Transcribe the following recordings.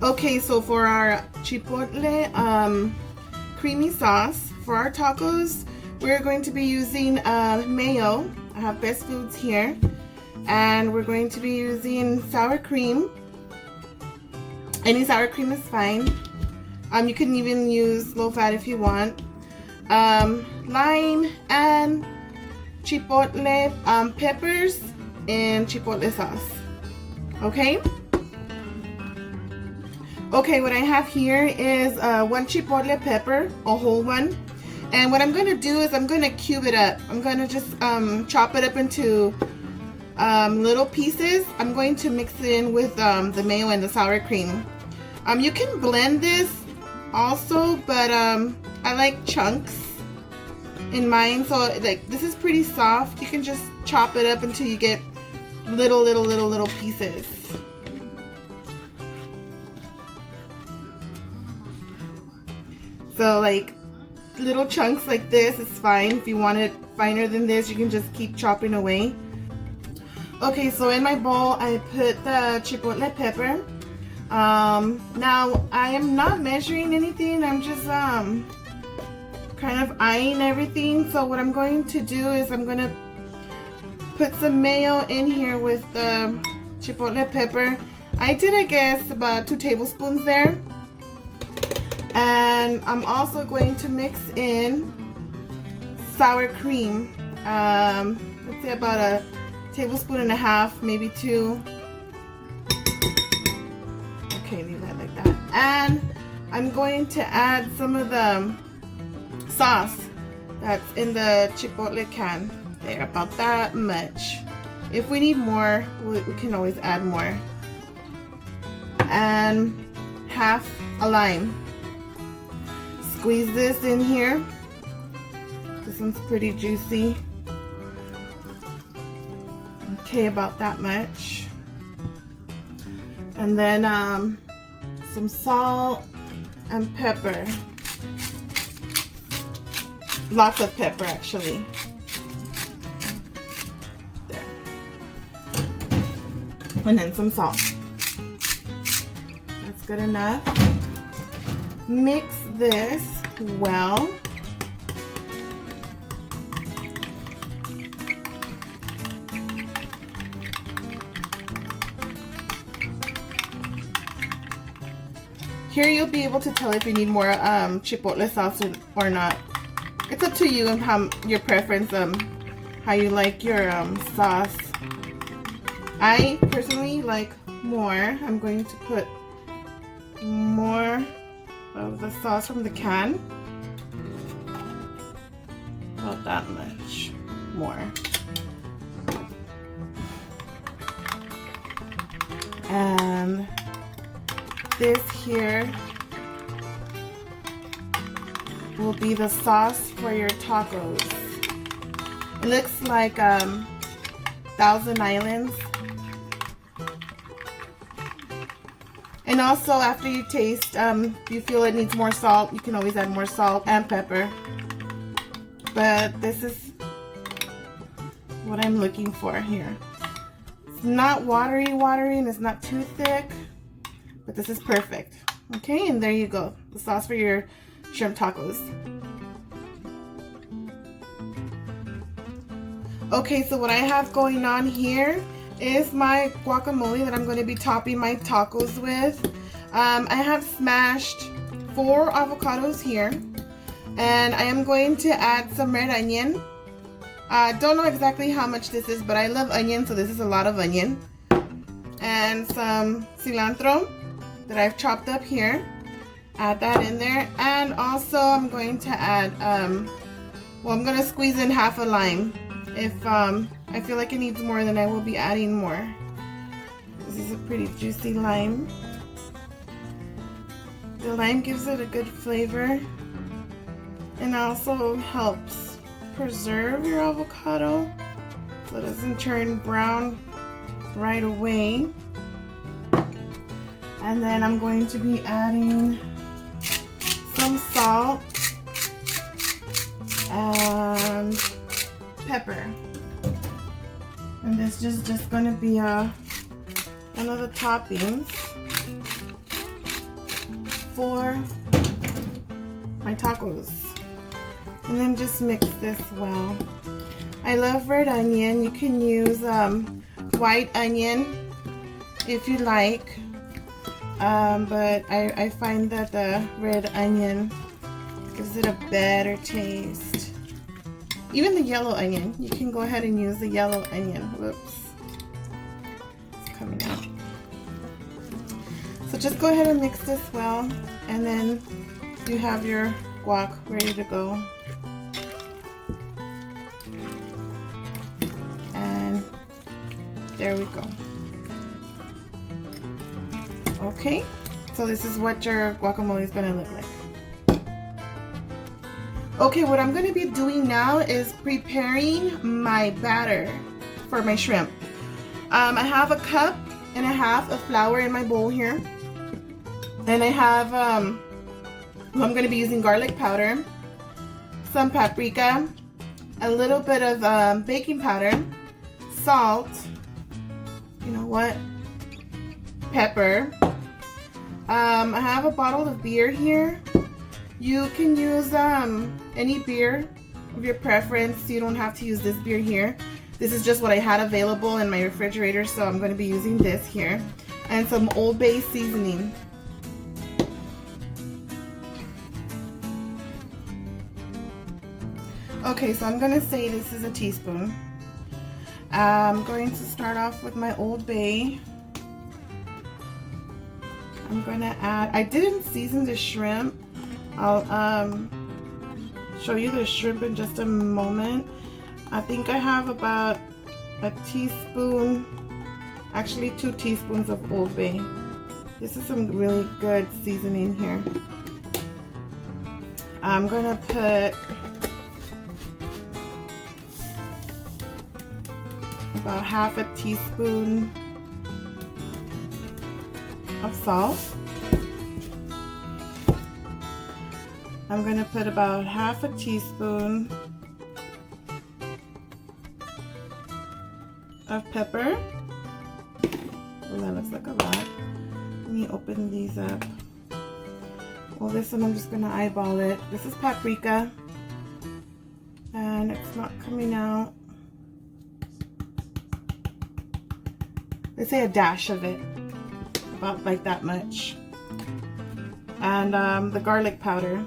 Okay, so for our chipotle creamy sauce for our tacos, we're going to be using mayo. I have Best Foods here, and we're going to be using sour cream. Any sour cream is fine. You can even use low fat if you want. Lime and chipotle peppers and chipotle sauce. Okay. Okay, what I have here is one chipotle pepper, a whole one. And what I'm going to do is I'm going to cube it up. I'm going to just chop it up into little pieces. I'm going to mix it in with the mayo and the sour cream. You can blend this also, but I like chunks in mine. So like this is pretty soft. You can just chop it up until you get little pieces. So like little chunks like this is fine. If you want it finer than this, you can just keep chopping away. Okay, so in my bowl I put the chipotle pepper. Now I am not measuring anything. I'm just kind of eyeing everything. So what I'm going to do is I'm going to put some mayo in here with the chipotle pepper. I did, I guess, about 2 tablespoons there. And I'm also going to mix in sour cream. Let's say about a tablespoon and a half, maybe 2. Okay, leave that like that. And I'm going to add some of the sauce that's in the chipotle can. There, about that much. If we need more, we can always add more. And half a lime. Squeeze this in here. This one's pretty juicy. Okay, about that much. And then some salt and pepper. Lots of pepper, actually. There. And then some salt. That's good enough. Mix this well. Here you'll be able to tell if you need more chipotle sauce or not. It's up to you and how your preference, how you like your sauce. I personally like more. I'm going to put more of the sauce from the can. About that much more. And this here will be the sauce for your tacos. It looks like Thousand Islands. And also, after you taste, if you feel it needs more salt, you can always add more salt and pepper. But this is what I'm looking for here. It's not watery and it's not too thick, but this is perfect. Okay, and there you go. The sauce for your shrimp tacos. Okay, so what I have going on here is my guacamole that I'm going to be topping my tacos with. I have smashed 4 avocados here, and I am going to add some red onion. I don't know exactly how much this is, but I love onion, so this is a lot of onion. And some cilantro that I've chopped up here. Add that in there, and also I'm going to add well, I'm going to squeeze in half a lime. If I feel like it needs more, then I will be adding more. This is a pretty juicy lime. The lime gives it a good flavor and also helps preserve your avocado so it doesn't turn brown right away. And then I'm going to be adding some salt and pepper. And this is just going to be one of the toppings. for my tacos. And then just mix this well. I love red onion. You can use white onion if you like. But I find that the red onion gives it a better taste. Even the yellow onion, you can go ahead and use the yellow onion. Whoops, it's coming out. So just go ahead and mix this well, and then you have your guac ready to go. And there we go. Okay, so this is what your guacamole is going to look like. Okay, what I'm going to be doing now is preparing my batter for my shrimp. I have a cup and a half of flour in my bowl here. And I have, I'm going to be using garlic powder, some paprika, a little bit of baking powder, salt, you know what, pepper. I have a bottle of beer here. You can use any beer of your preference. You don't have to use this beer here. This is just what I had available in my refrigerator, so I'm going to be using this here. And some Old Bay seasoning. Okay, so I'm going to say this is a teaspoon. I'm going to start off with my Old Bay. I'm going to add, I didn't season the shrimp. I'll show you the shrimp in just a moment. I think I have about a teaspoon, actually 2 teaspoons of Old Bay. This is some really good seasoning here. I'm gonna put about half a teaspoon of salt. I'm going to put about half a teaspoon of pepper. Oh, that looks like a lot. Let me open these up. Well, this one I'm just going to eyeball it. This is paprika, and it's not coming out. Let's say a dash of it, about like that much. And the garlic powder,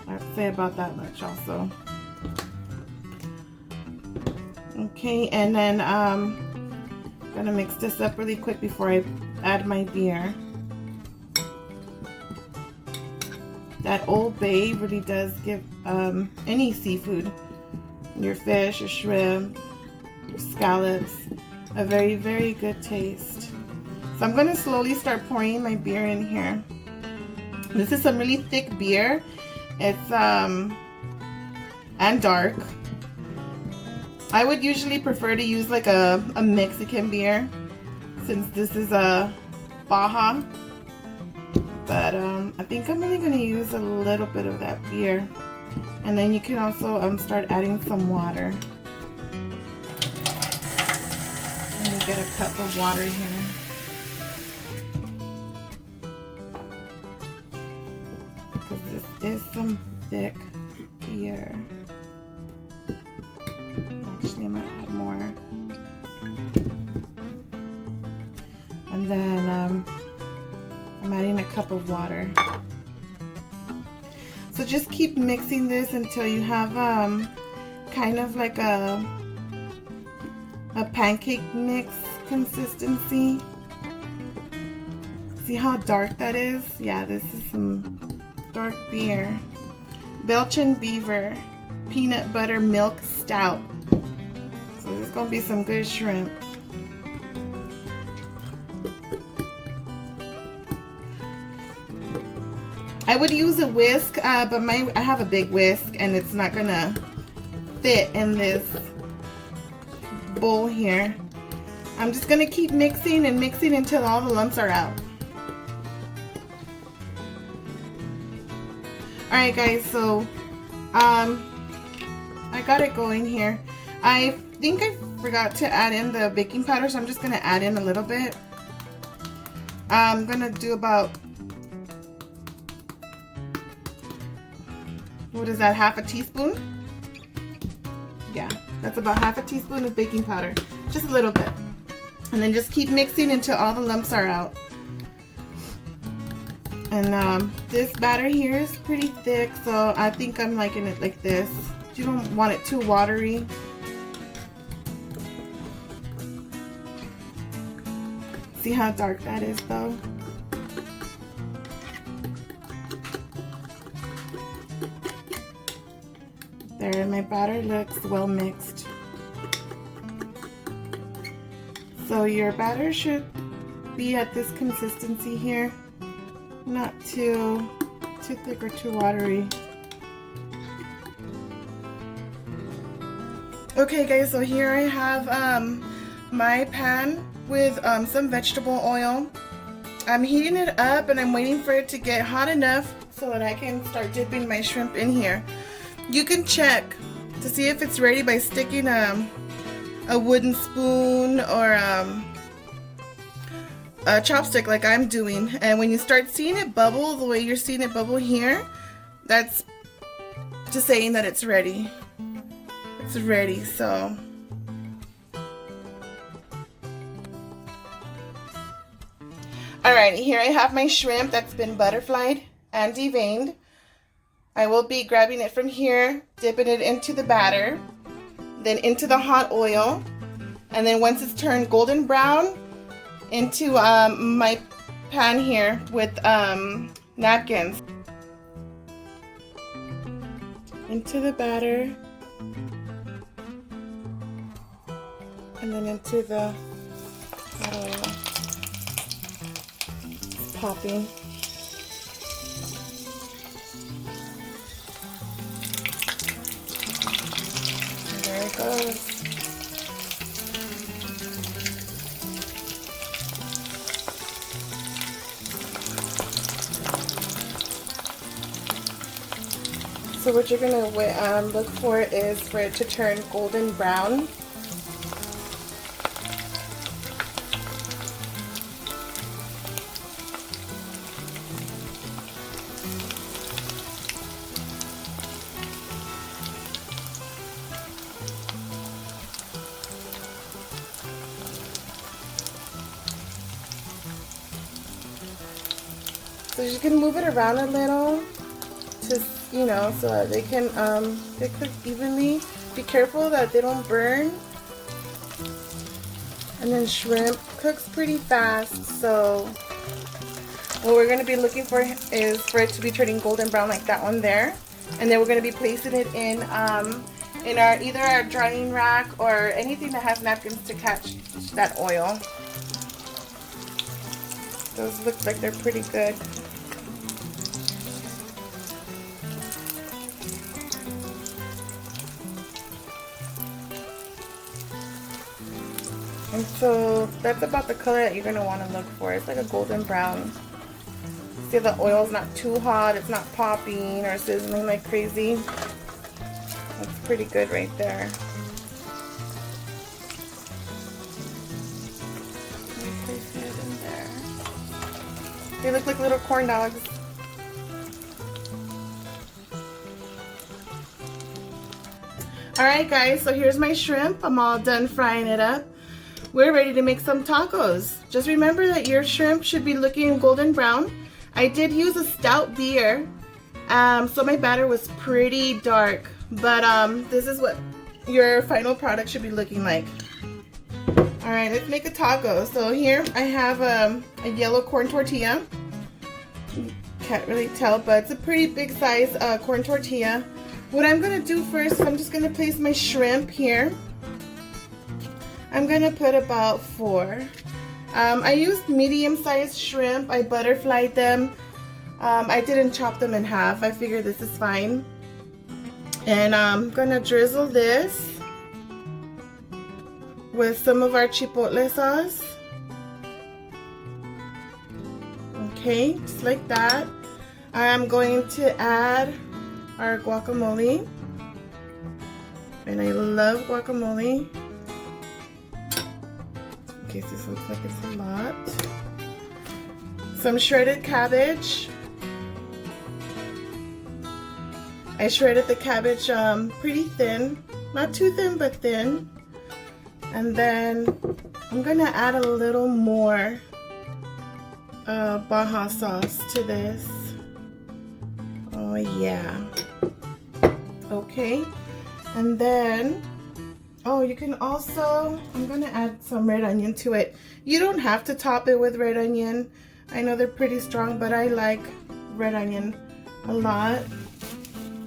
I'd say about that much also. Okay, and then I'm gonna mix this up really quick before I add my beer. That Old Bay really does give any seafood, your fish, your shrimp, your scallops, a very, very good taste. So I'm gonna slowly start pouring my beer in here. This is some really thick beer. It's and dark. I would usually prefer to use like a Mexican beer, since this is a Baja. But I think I'm only gonna use a little bit of that beer. And then you can also start adding some water. Let me get a cup of water here. Is some thick beer. Actually, I might add more. And then I'm adding a cup of water. So just keep mixing this until you have kind of like a pancake mix consistency. See how dark that is? Yeah, this is some dark beer. Belgian Beaver Peanut Butter Milk Stout. So this is gonna be some good shrimp. I would use a whisk, but I have a big whisk and it's not gonna fit in this bowl here. I'm just gonna keep mixing and mixing until all the lumps are out. Alright guys, so I got it going here. I think I forgot to add in the baking powder, so I'm just gonna add in a little bit. I'm gonna do about what is that, half a teaspoon? Yeah, that's about half a teaspoon of baking powder. Just a little bit. And then just keep mixing until all the lumps are out. And this batter here is pretty thick, so I think I'm liking it like this. You don't want it too watery. See how dark that is though? There, my batter looks well mixed. So your batter should be at this consistency here. Not too thick or too watery. Okay guys, so here I have my pan with some vegetable oil. I'm heating it up and I'm waiting for it to get hot enough so that I can start dipping my shrimp in here. You can check to see if it's ready by sticking a wooden spoon or a chopstick like I'm doing, and when you start seeing it bubble the way you're seeing it bubble here, that's just saying that it's ready. It's ready. So alright, here I have my shrimp that's been butterflied and deveined. I will be grabbing it from here, dipping it into the batter, then into the hot oil, and then once it's turned golden brown, into my pan here with napkins. Into the batter, and then into the hot oil. It's popping. And there it goes. So what you're gonna look for is for it to turn golden brown. So you can move it around a little to, you know, so that they can they cook evenly. Be careful that they don't burn. And then shrimp cooks pretty fast, so what we're going to be looking for is for it to be turning golden brown like that one there. And then we're going to be placing it in our either our drying rack or anything that has napkins to catch that oil. Those look like they're pretty good. And so that's about the color that you're going to want to look for. It's like a golden brown. See, the oil's not too hot, it's not popping or sizzling like crazy. That's pretty good right there. Let me place it in there. They look like little corn dogs. Alright guys, so here's my shrimp. I'm all done frying it up. We're ready to make some tacos. Just remember that your shrimp should be looking golden brown. I did use a stout beer, so my batter was pretty dark, but this is what your final product should be looking like. Alright, let's make a taco. So here I have a yellow corn tortilla. You can't really tell, but it's a pretty big size corn tortilla. What I'm going to do first is I'm just going to place my shrimp here. I'm going to put about 4. I used medium-sized shrimp. I butterflied them. I didn't chop them in half. I figured this is fine. And I'm going to drizzle this with some of our Chipotle sauce. Okay, just like that. I'm going to add our guacamole. And I love guacamole. Okay, so this looks like it's a lot. Some shredded cabbage. I shredded the cabbage pretty thin, not too thin but thin. And then I'm gonna add a little more Baja sauce to this. Oh yeah. Okay. And then, oh, you can also, I'm gonna add some red onion to it. You don't have to top it with red onion. I know they're pretty strong, but I like red onion a lot.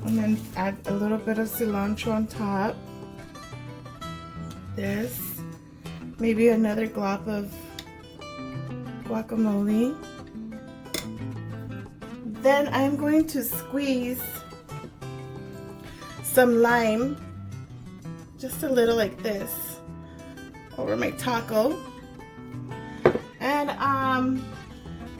And then add a little bit of cilantro on top. This. Maybe another glop of guacamole. Then I'm going to squeeze some lime, just a little like this, over my taco. And I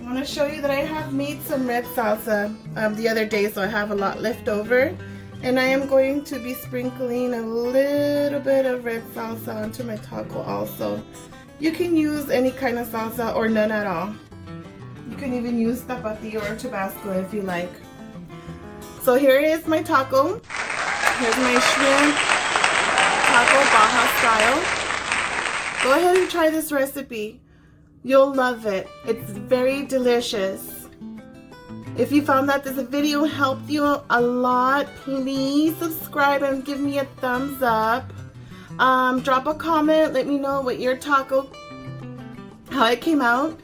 want to show you that I have made some red salsa the other day, so I have a lot left over. And I am going to be sprinkling a little bit of red salsa onto my taco also. You can use any kind of salsa or none at all. You can even use tapatio or Tabasco if you like. So here is my taco. Here's my shrimp taco Baja style. Go ahead and try this recipe. You'll love it. It's very delicious. If you found that this video helped you a lot, please subscribe and give me a thumbs up. Drop a comment. Let me know what your taco, how it came out.